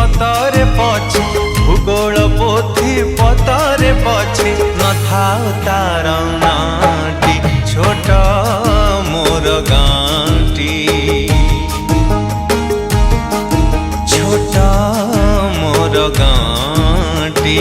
पतरे पछे भूगोल पोथी पतरे पछे न थाउ तार नाटी छोट मोर गाँटी छोट मोर गाँटी।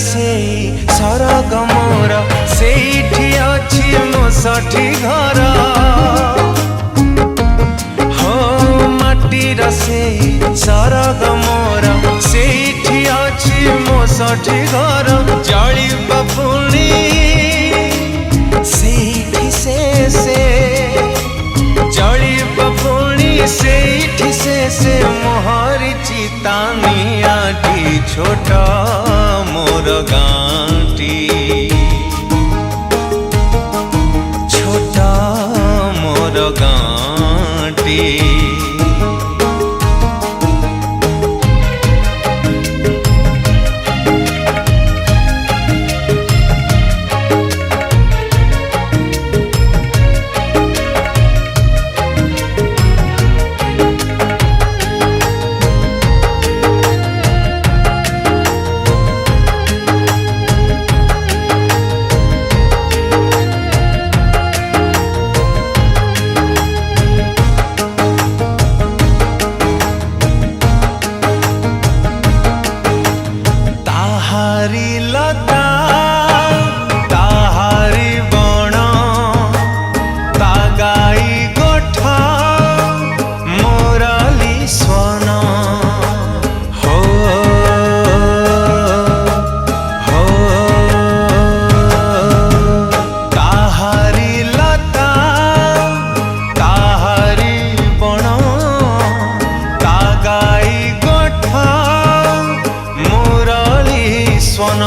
से सरग मोर सेठी अछि मो साठी घर हो माटीर से सरग मोर सेठी अछि मो साठी घर जली बपुणी सेठी से जली बपुणी सेठी से मोहरी चितानियाटी छोट मोर गाँटी छोट मोर गाँटी। ताहारी लता ताहारी बण तागाई गोठा मोरली स्वन हो हो ताहारी लता ताहारी बण तागाई गोठा स्वन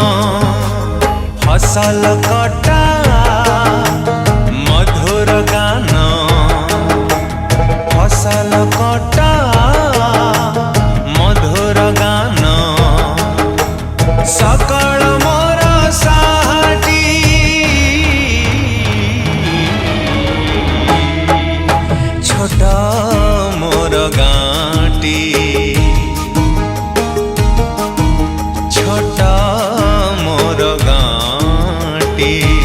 फसल कटा मधुर गान फसल कटा मधुर गान सकल मोर साहाटी छोट मोर गाँटी छोट मोर गाँटी।